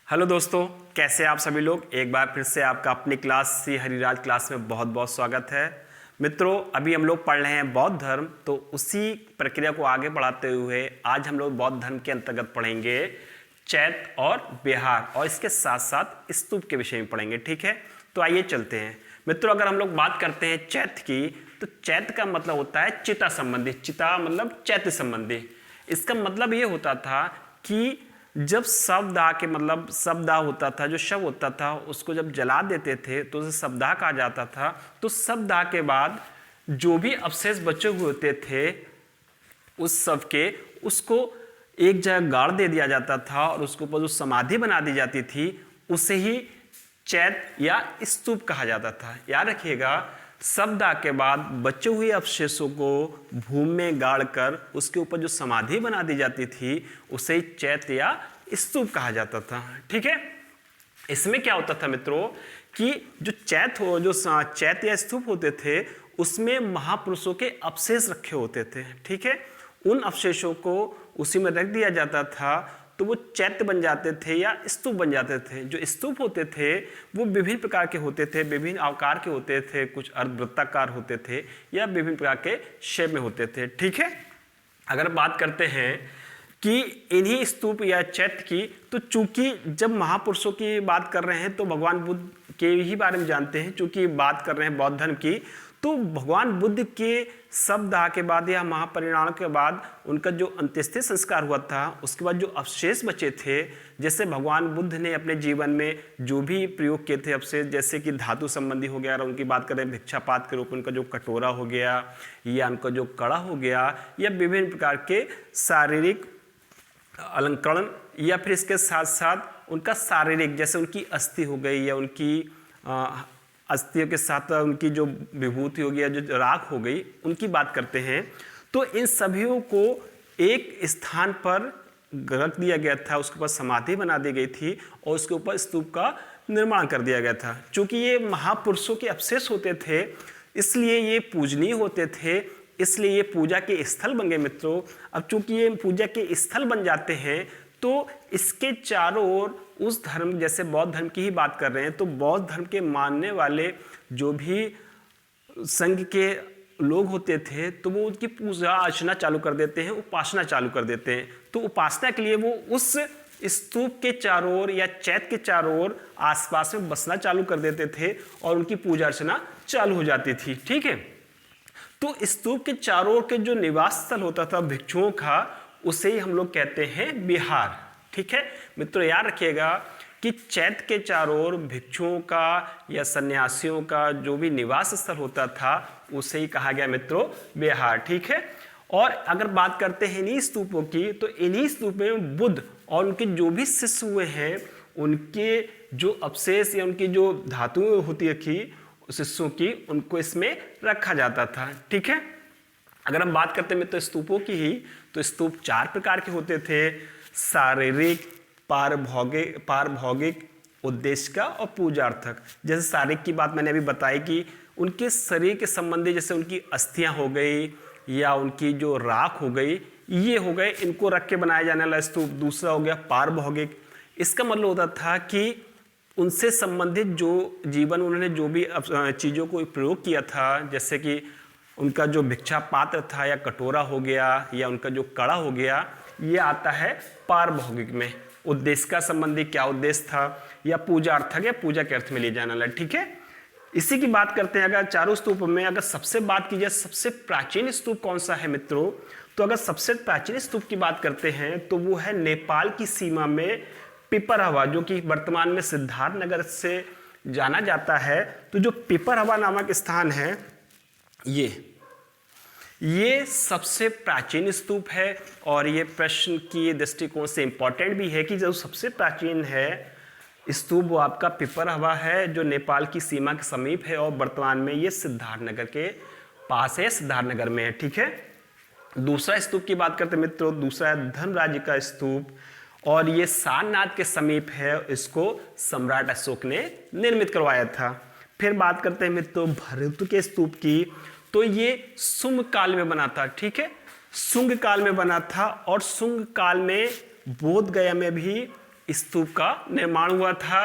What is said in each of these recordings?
Hello दोस्तों, कैसे आप सभी लोग। एक बार फिर से आपका अपनी क्लास सी हरिराज क्लास में बहुत बहुत स्वागत है। मित्रों, अभी हम लोग पढ़ रहे हैं बौद्ध धर्म, तो उसी प्रक्रिया को आगे बढ़ाते हुए आज हम लोग बौद्ध धर्म के अंतर्गत पढ़ेंगे चैत्य और बिहार, और इसके साथ साथ स्तूप के विषय में पढ़ेंगे। ठीक है, तो आइए चलते हैं। मित्रों, अगर हम लोग बात करते हैं चैत्य की, तो चैत्य का मतलब होता है चिता संबंधी। चिता मतलब चैत्य संबंधी। इसका मतलब ये होता था कि जब शवदाह के मतलब शवदाह होता था, जो शव होता था उसको जब जला देते थे तो उसे शवदाह कहा जाता था। तो शवदाह के बाद जो भी अवशेष बचे हुए होते थे उस शव के, उसको एक जगह गाड़ दे दिया जाता था और उसके ऊपर जो समाधि बना दी जाती थी उसे ही चैत्य या स्तूप कहा जाता था। याद रखिएगा, शवदाह के बाद बचे हुए अवशेषों को भूमि में गाड़कर उसके ऊपर जो समाधि बना दी जाती थी उसे चैत्य या स्तूप कहा जाता था। ठीक है, इसमें क्या होता था मित्रों कि जो चैत्य या स्तूप होते थे उसमें महापुरुषों के अवशेष रखे होते थे। ठीक है, उन अवशेषों को उसी में रख दिया जाता था तो वो चैत्य बन जाते थे या स्तूप बन जाते थे। जो स्तूप होते थे वो विभिन्न प्रकार के होते थे, विभिन्न आकार के होते थे, कुछ अर्धवृत्ताकार होते थे या विभिन्न प्रकार के शेप में होते थे। ठीक है, अगर बात करते हैं कि इन्हीं स्तूप या चैत्य की, तो चूंकि जब महापुरुषों की बात कर रहे हैं तो भगवान बुद्ध के ही बारे में जानते हैं। चूंकि बात कर रहे हैं बौद्ध धर्म की, तो भगवान बुद्ध के शवदाह के बाद या महापरिनिर्वाण के बाद उनका जो अंत्येष्टि संस्कार हुआ था, उसके बाद जो अवशेष बचे थे, जैसे भगवान बुद्ध ने अपने जीवन में जो भी प्रयोग किए थे अवशेष, जैसे कि धातु संबंधी हो गया, और उनकी बात करें भिक्षापात के रूप में उनका जो कटोरा हो गया या उनका जो कड़ा हो गया, या विभिन्न प्रकार के शारीरिक अलंकरण, या फिर इसके साथ साथ उनका शारीरिक, जैसे उनकी अस्थि हो गई या उनकी अस्थियों के साथ उनकी जो विभूति हो गई या जो राख हो गई, उनकी बात करते हैं। तो इन सभीयों को एक स्थान पर रख दिया गया था, उसके ऊपर समाधि बना दी गई थी और उसके ऊपर स्तूप का निर्माण कर दिया गया था। चूंकि ये महापुरुषों के अवशेष होते थे इसलिए ये पूजनीय होते थे, इसलिए ये पूजा के स्थल बन गए मित्रों। अब चूंकि ये पूजा के स्थल बन जाते हैं तो इसके चारों ओर उस धर्म, जैसे बौद्ध धर्म की ही बात कर रहे हैं, तो बौद्ध धर्म के मानने वाले जो भी संघ के लोग होते थे तो वो उनकी पूजा अर्चना चालू कर देते हैं, उपासना चालू कर देते हैं। तो उपासना के लिए वो उस स्तूप के चारों ओर या चैत्य के चारों ओर आसपास में बसना चालू कर देते थे और उनकी पूजा अर्चना चालू हो जाती थी। ठीक है, तो स्तूप के चारों ओर के जो निवास स्थल होता था भिक्षुओं का, उसे ही हम लोग कहते हैं विहार। ठीक है मित्रों, याद रखिएगा कि चैत्य के चारों ओर भिक्षुओं का या सन्यासियों का जो भी निवास स्थल होता था उसे ही कहा गया मित्रों विहार। ठीक है, और अगर बात करते हैं इन्हीं स्तूपों की, तो इन्हीं स्तूप में बुद्ध और उनके जो भी शिष्य हुए हैं उनके जो अवशेष या उनकी जो धातुएं होती थी शिष्यों की, उनको इसमें रखा जाता था। ठीक है, अगर हम बात करते हैं मित्रों स्तूपों की ही, तो स्तूप चार प्रकार के होते थे: शारीरिक, पारभौगिक, उद्देश्य का और पूजार्थक। जैसे शारीरिक की बात मैंने अभी बताई कि उनके शरीर के संबंधी, जैसे उनकी अस्थियां हो गई या उनकी जो राख हो गई, ये हो गए, इनको रख के बनाया जाने वाला स्तूप। दूसरा हो गया पारभौगिक। इसका मतलब होता था कि उनसे संबंधित जो जीवन उन्होंने जो भी चीज़ों को प्रयोग किया था, जैसे कि उनका जो भिक्षा पात्र था या कटोरा हो गया या उनका जो कड़ा हो गया, ये आता है पारभौगिक में। उद्देश्य का संबंधी क्या उद्देश्य था, या पूजा अर्थक या पूजा के अर्थ में ले जाने वाला। ठीक है, इसी की बात करते हैं। अगर चारों स्तूप में अगर सबसे बात की जाए सबसे प्राचीन स्तूप कौन सा है मित्रों, तो अगर सबसे प्राचीन स्तूप की बात करते हैं तो वो है नेपाल की सीमा में पिपरहवा, जो कि वर्तमान में सिद्धार्थनगर से जाना जाता है। तो जो पिपरहवा नामक स्थान है, ये सबसे प्राचीन स्तूप है। और ये प्रश्न की दृष्टिकोण से इंपॉर्टेंट भी है कि जो सबसे प्राचीन है स्तूप वो आपका पिपरहवा है, जो नेपाल की सीमा के समीप है और वर्तमान में ये सिद्धार्थनगर के पास है, सिद्धार्थनगर में है। ठीक है, दूसरा स्तूप की बात करते हैं मित्रों, दूसरा है धर्मराज का स्तूप, और ये सारनाथ के समीप है। इसको सम्राट अशोक ने निर्मित करवाया था। फिर बात करते हैं मित्रों भरतु के स्तूप की, तो ये शुंग काल में बना था। ठीक है, शुंग काल में बना था, और शुंग काल में बोध गया में भी स्तूप का निर्माण हुआ था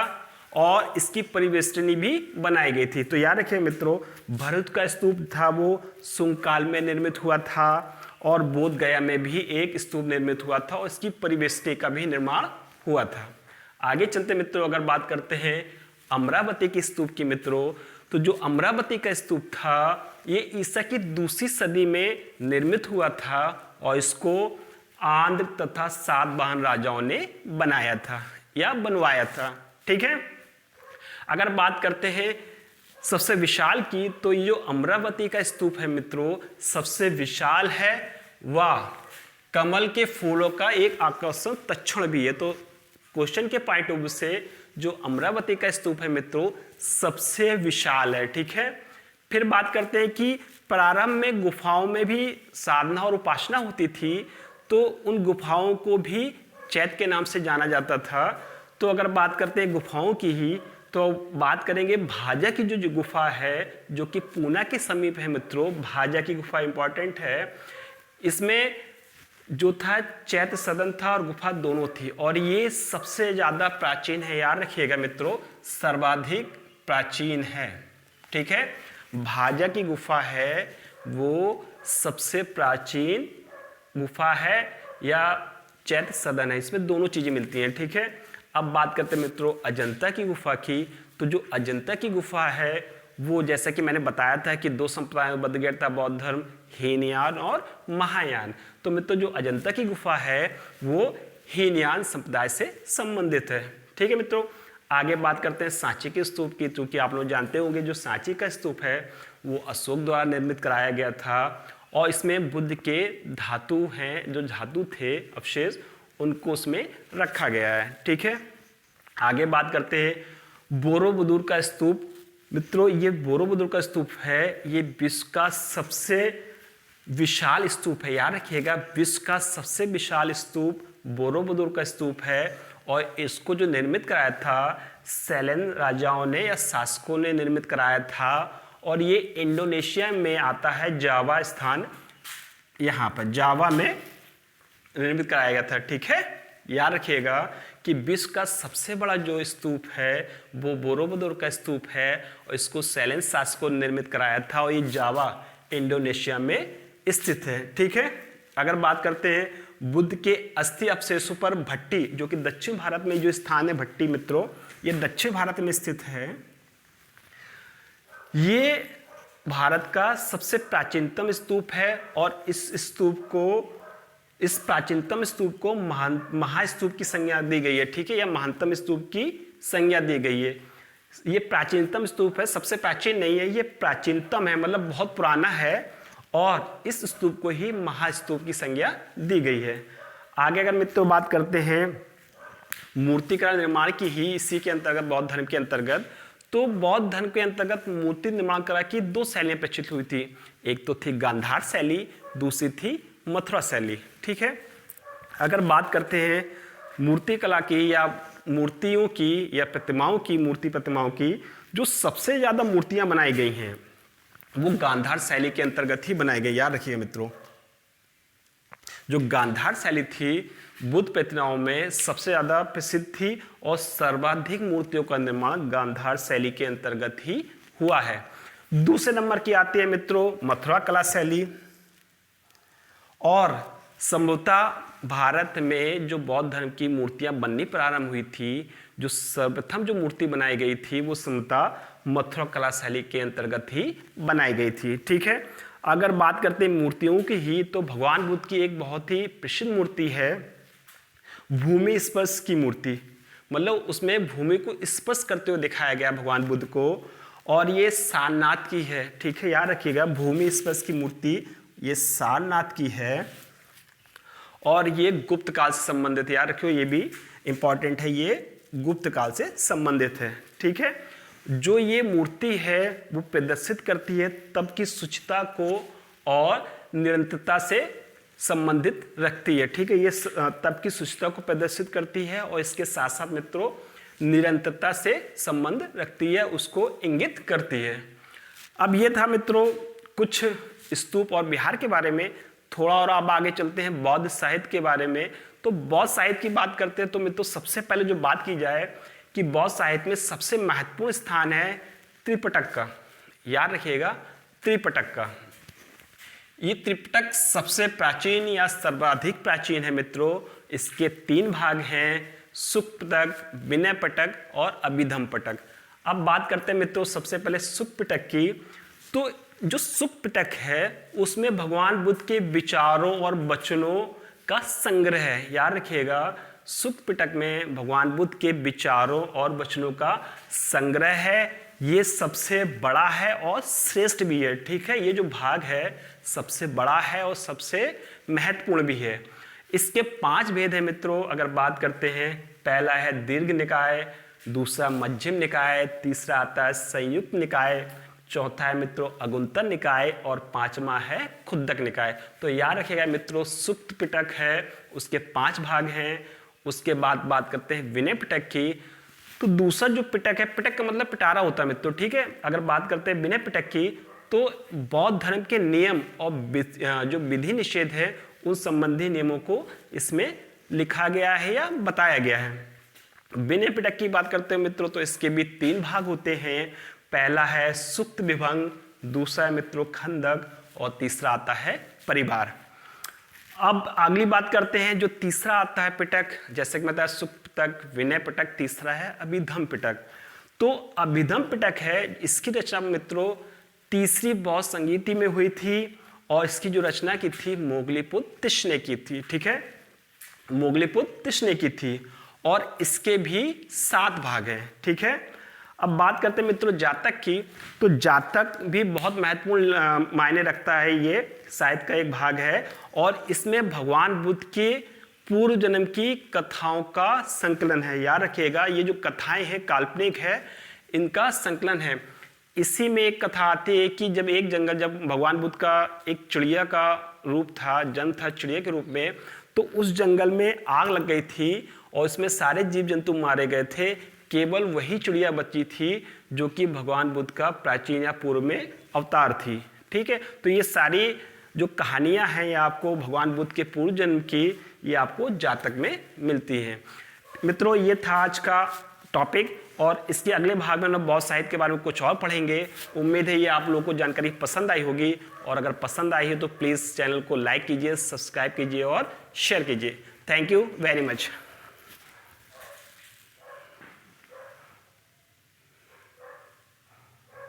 और इसकी परिवेष्टनी भी बनाई गई थी। तो याद रखिए मित्रों, भरूच का स्तूप था वो शुंग काल में निर्मित हुआ था और बोध गया में भी एक स्तूप निर्मित हुआ था और इसकी परिवेष्टनी का भी निर्माण हुआ था। आगे चलते मित्रों, अगर बात करते हैं अमरावती के स्तूप की मित्रों, तो जो अमरावती का स्तूप था ये ईसा की दूसरी सदी में निर्मित हुआ था और इसको आंध्र तथा सातवाहन राजाओं ने बनाया था या बनवाया था। ठीक है, अगर बात करते हैं सबसे विशाल की, तो ये जो अमरावती का स्तूप है मित्रों सबसे विशाल है व कमल के फूलों का एक आकर्षण तक्षण भी है। तो क्वेश्चन के पॉइंट ऑफ व्यू से जो अमरावती का स्तूप है मित्रों सबसे विशाल है। ठीक है, फिर बात करते हैं कि प्रारंभ में गुफाओं में भी साधना और उपासना होती थी, तो उन गुफाओं को भी चैत्य के नाम से जाना जाता था। तो अगर बात करते हैं गुफाओं की ही, तो बात करेंगे भाजा की जो गुफा है जो कि पूना के समीप है मित्रों, भाजा की गुफा इंपॉर्टेंट है। इसमें जो था चैत्य सदन था और गुफा दोनों थी और ये सबसे ज़्यादा प्राचीन है। याद रखिएगा मित्रों, सर्वाधिक प्राचीन है। ठीक है, भाजा की गुफा है वो सबसे प्राचीन गुफा है या चैत्य सदन है, इसमें दोनों चीज़ें मिलती हैं। ठीक है, अब बात करते हैं मित्रों अजंता की गुफा की। तो जो अजंता की गुफा है वो जैसा कि मैंने बताया था कि दो संप्रदायों में बंट गया था, बौद्ध धर्म, हीनयान और महायान। तो मित्रों जो अजंता की गुफा है वो हीनयान संप्रदाय से संबंधित है। ठीक है मित्रों, आगे बात करते हैं सांची के स्तूप की। चूंकि आप लोग जानते होंगे जो सांची का स्तूप है वो अशोक द्वारा निर्मित कराया गया था और इसमें बुद्ध के धातु हैं, जो धातु थे अवशेष, उनको उसमें रखा गया है। ठीक है, आगे बात करते हैं बोरोबुदुर का स्तूप। मित्रों ये बोरोबुदुर का स्तूप है, ये विश्व का सबसे विशाल स्तूप है। याद रखिएगा, विश्व का सबसे विशाल स्तूप बोरोबुदुर का स्तूप है और इसको जो निर्मित कराया था सेलेन राजाओं ने या शासकों ने निर्मित कराया था और ये इंडोनेशिया में आता है, जावा स्थान, यहाँ पर जावा में निर्मित कराया गया था। ठीक है, याद रखिएगा कि विश्व का सबसे बड़ा जो स्तूप है वो बोरोबुदुर का स्तूप है और इसको सेलेन शासकों ने निर्मित कराया था और ये जावा इंडोनेशिया में स्थित है। ठीक है, अगर बात करते हैं बुद्ध के अस्थि अवशेषों पर भट्टी, जो कि दक्षिण भारत में जो स्थान है भट्टी मित्रों, ये दक्षिण भारत में स्थित है। ये भारत का सबसे प्राचीनतम स्तूप है और इस प्राचीनतम स्तूप को महास्तूप की संज्ञा दी गई है। ठीक है, या महानतम स्तूप की संज्ञा दी गई है। ये प्राचीनतम स्तूप है, सबसे प्राचीन नहीं है, ये प्राचीनतम है, मतलब बहुत पुराना है और इस स्तूप को ही महास्तूप की संज्ञा दी गई है। आगे अगर मित्रों बात करते हैं मूर्तिकला निर्माण की ही, इसी के अंतर्गत बौद्ध धर्म के अंतर्गत, तो बौद्ध धर्म के अंतर्गत मूर्ति निर्माण कला की दो शैलियां प्रचलित हुई थी। एक तो थी गांधार शैली, दूसरी थी मथुरा शैली। ठीक है, अगर बात करते हैं मूर्ति कला की या मूर्तियों की या प्रतिमाओं की, मूर्ति प्रतिमाओं की, जो सबसे ज़्यादा मूर्तियां बनाई गई हैं वो गांधार शैली के अंतर्गत ही बनाई गई। याद रखिए मित्रों, जो गांधार शैली थी बुद्ध प्रतिमाओं में सबसे ज़्यादा प्रसिद्ध थी और सर्वाधिक मूर्तियों का निर्माण गांधार शैली के अंतर्गत ही हुआ है। दूसरे नंबर की आती है मित्रों मथुरा कला शैली। और संभवतः भारत में जो बौद्ध धर्म की मूर्तियां बननी प्रारंभ हुई थी, जो सर्वप्रथम जो मूर्ति बनाई गई थी वो संभवतः मथुरा कला शैली के अंतर्गत ही बनाई गई थी। ठीक है, अगर बात करते हैं मूर्तियों की ही, तो भगवान बुद्ध की एक बहुत ही प्रसिद्ध मूर्ति है भूमि स्पर्श की मूर्ति, मतलब उसमें भूमि को स्पर्श करते हुए दिखाया गया भगवान बुद्ध को, और ये सारनाथ की है। ठीक है, याद रखिएगा भूमि स्पर्श की मूर्ति ये सारनाथ की है और ये गुप्त काल से संबंधित है। याद रखियो, ये भी इंपॉर्टेंट है, ये गुप्त काल से संबंधित है। ठीक है, जो ये मूर्ति है वो प्रदर्शित करती है तब की शुचिता को और निरंतरता से संबंधित रखती है। ठीक है, ये तब की शुचिता को प्रदर्शित करती है और इसके साथ साथ मित्रों निरंतरता से संबंध रखती है, उसको इंगित करती है। अब ये था मित्रों कुछ स्तूप और विहार के बारे में। थोड़ा और अब आगे चलते हैं बौद्ध साहित्य के बारे में। तो बौद्ध साहित्य की बात करते हैं तो मित्रों सबसे पहले जो बात की जाए कि बौद्ध साहित्य में सबसे महत्वपूर्ण स्थान है त्रिपिटक का। याद रखिएगा, त्रिपिटक का। ये त्रिपिटक सबसे प्राचीन या सर्वाधिक प्राचीन है मित्रों। इसके 3 भाग हैं, सुक्त पिटक, विनय पिटक और अभिधम पिटक। अब बात करते हैं मित्रों सबसे पहले सुक्त पिटक की। तो जो सुक्त पिटक है उसमें भगवान बुद्ध के विचारों और वचनों का संग्रह है। याद रखिएगा, सुक्त पिटक में भगवान बुद्ध के विचारों और वचनों का संग्रह है। ये सबसे बड़ा है और श्रेष्ठ भी है। ठीक है, ये जो भाग है सबसे बड़ा है और सबसे महत्वपूर्ण भी है। इसके 5 भेद हैं मित्रों। अगर बात करते हैं, पहला है दीर्घ निकाय, दूसरा मध्यम निकाय, तीसरा आता है संयुक्त निकाय, चौथा है मित्रों अगुंतर निकाय और 5वां है खुद्दक निकाय। तो याद रखिएगा मित्रों, सुक्त पिटक है उसके 5 भाग हैं। उसके बाद बात करते हैं विनय पिटक की। तो दूसरा जो पिटक है, पिटक का मतलब पिटारा होता है मित्रों। ठीक है, अगर बात करते हैं विनय पिटक की तो बौद्ध धर्म के नियम और जो विधि निषेध है उन संबंधी नियमों को इसमें लिखा गया है या बताया गया है। विनय पिटक की बात करते हैं मित्रों तो इसके भी 3 भाग होते हैं। पहला है सुक्त विभंग, दूसरा है मित्रों खंडक और तीसरा आता है परिवार। अब अगली बात करते हैं, जो तीसरा आता है पिटक, जैसे कि बताया सुक्त पिटक, विनय पिटक, तीसरा है अभिधम पिटक। तो अभिधम पिटक है, इसकी रचना मित्रों तीसरी बौद्ध संगीति में हुई थी और इसकी जो रचना की थी मोगलीपुत्र तिष ने की थी। ठीक है, मोगलीपुत्र तिष ने की थी और इसके भी 7 भाग हैं। ठीक है, अब बात करते हैं मित्रों जातक की। तो जातक भी बहुत महत्वपूर्ण मायने रखता है। ये साहित्य का एक भाग है और इसमें भगवान बुद्ध के पूर्व जन्म की कथाओं का संकलन है। याद रखिएगा, ये जो कथाएं हैं काल्पनिक है, इनका संकलन है। इसी में एक कथा आती है कि जब एक जंगल, जब भगवान बुद्ध का एक चिड़िया का रूप था, जन्म था चिड़िया के रूप में, तो उस जंगल में आग लग गई थी और इसमें सारे जीव जंतु मारे गए थे। केवल वही चिड़िया बची थी जो कि भगवान बुद्ध का प्राचीन या पूर्व में अवतार थी। ठीक है, तो ये सारी जो कहानियां हैं ये आपको भगवान बुद्ध के पूर्व जन्म की, ये आपको जातक में मिलती हैं। मित्रों ये था आज का टॉपिक और इसके अगले भाग में हम बौद्ध साहित्य के बारे में कुछ और पढ़ेंगे। उम्मीद है ये आप लोगों को जानकारी पसंद आई होगी और अगर पसंद आई है तो प्लीज़ चैनल को लाइक कीजिए, सब्सक्राइब कीजिए और शेयर कीजिए। Thank you very much.